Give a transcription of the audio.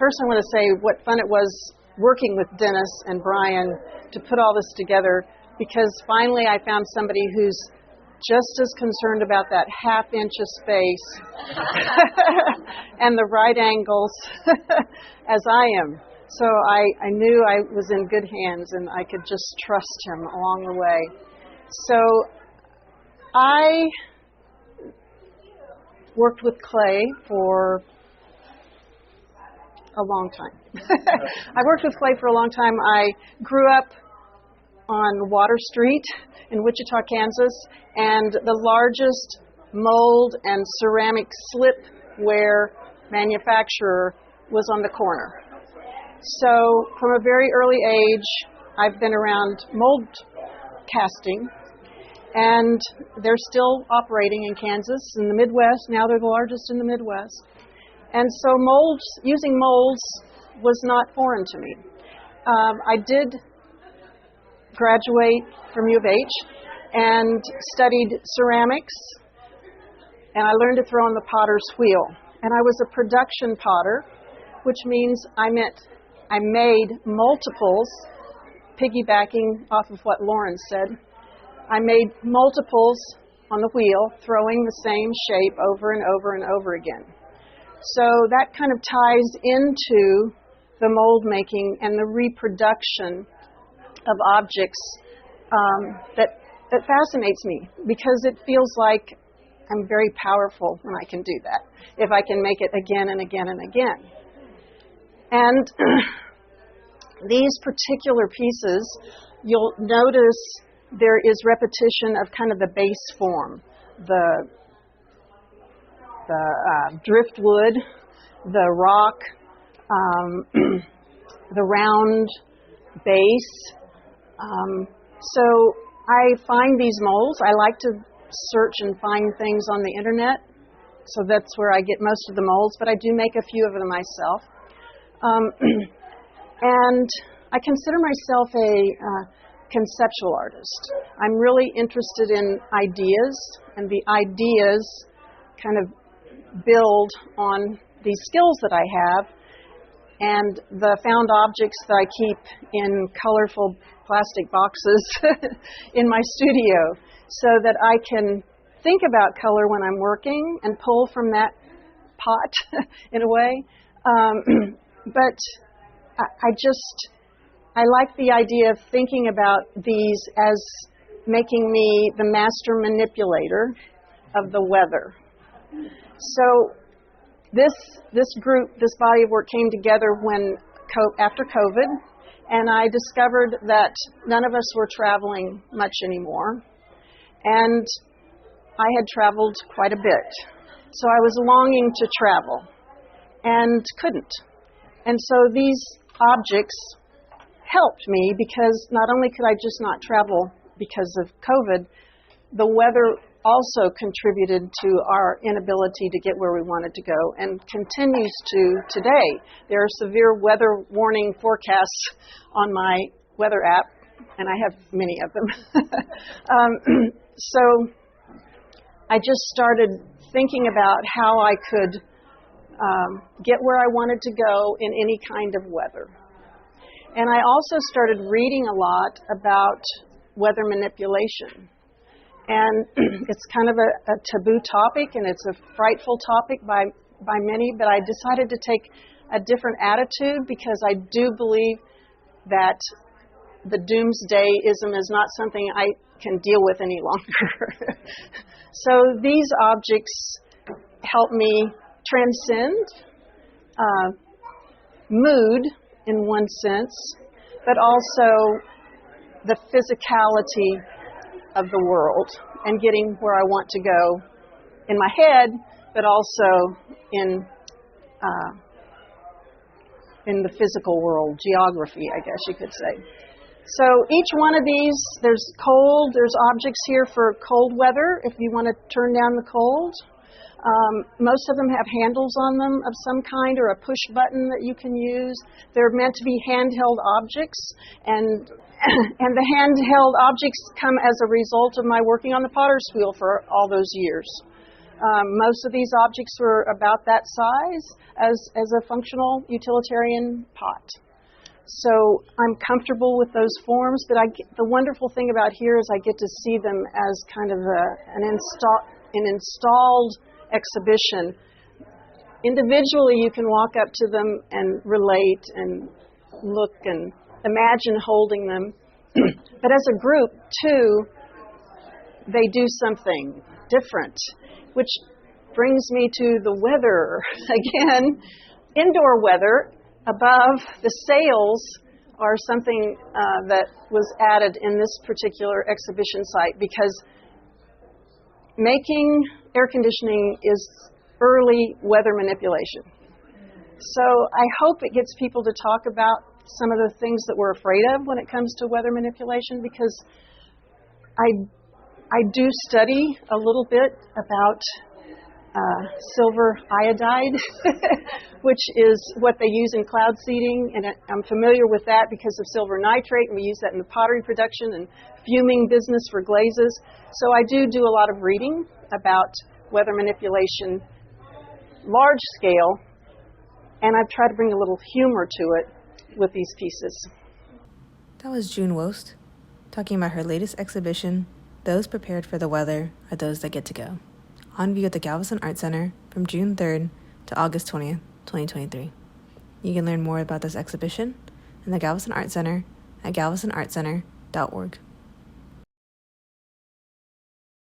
first I want to say what fun it was working with Dennis and Brian to put all this together, because finally I found somebody who's just as concerned about that half inch of space and the right angles as I am. So I knew I was in good hands and I could just trust him along the way. So I worked with clay for a long time. I worked with clay for a long time. I grew up on Water Street in Wichita, Kansas, and the largest mold and ceramic slipware manufacturer was on the corner. So from a very early age, I've been around mold casting, and they're still operating in Kansas, in the Midwest. Now they're the largest in the Midwest. And so using molds was not foreign to me. I did graduate from U of H and studied ceramics, and I learned to throw on the potter's wheel. And I was a production potter, which means I made multiples, piggybacking off of what Lauren said. I made multiples on the wheel, throwing the same shape over and over and over again. So that kind of ties into the mold making and the reproduction of objects that fascinates me, because it feels like I'm very powerful when I can do that, if I can make it again and again and again. And these particular pieces, you'll notice there is repetition of kind of the base form, the driftwood, the rock, the round base. So I find these molds. I like to search and find things on the internet, so that's where I get most of the molds, but I do make a few of them myself. And I consider myself a conceptual artist. I'm really interested in ideas, and the ideas kind of build on these skills that I have and the found objects that I keep in colorful plastic boxes in my studio, so that I can think about color when I'm working and pull from that pot in a way. But I like the idea of thinking about these as making me the master manipulator of the weather. So this group, this body of work came together after COVID, and I discovered that none of us were traveling much anymore, and I had traveled quite a bit. So I was longing to travel and couldn't. And so these objects helped me, because not only could I just not travel because of COVID, the weather also contributed to our inability to get where we wanted to go, and continues to today. There are severe weather warning forecasts on my weather app, and I have many of them. So I just started thinking about how I could get where I wanted to go in any kind of weather. And I also started reading a lot about weather manipulation. And it's kind of a taboo topic, and it's a frightful topic by many, but I decided to take a different attitude, because I do believe that the doomsdayism is not something I can deal with any longer. So these objects help me transcend mood in one sense, but also the physicality of the world and getting where I want to go in my head, but also in the physical world, geography, I guess you could say. So each one of these, there's objects here for cold weather, if you want to turn down the cold. Most of them have handles on them of some kind, or a push button that you can use. They're meant to be handheld objects, and the handheld objects come as a result of my working on the potter's wheel for all those years. Most of these objects were about that size as a functional utilitarian pot. So I'm comfortable with those forms, but the wonderful thing about here is I get to see them as kind of an installed exhibition. Individually, you can walk up to them and relate and look and imagine holding them. But as a group, too, they do something different, which brings me to the weather. Again, indoor weather above the sails are something that was added in this particular exhibition site, because making air conditioning is early weather manipulation. So I hope it gets people to talk about some of the things that we're afraid of when it comes to weather manipulation, because I do study a little bit about silver iodide, which is what they use in cloud seeding, and I'm familiar with that because of silver nitrate, and we use that in the pottery production and fuming business for glazes. So I do a lot of reading about weather manipulation, large scale, and I've tried to bring a little humor to it with these pieces. That was June Woest talking about her latest exhibition, Those Prepared for the Weather Are Those That Get to Go, on view at the Galveston Art Center from June 3rd to August 20th, 2023. You can learn more about this exhibition in the Galveston Art Center at galvestonartcenter.org.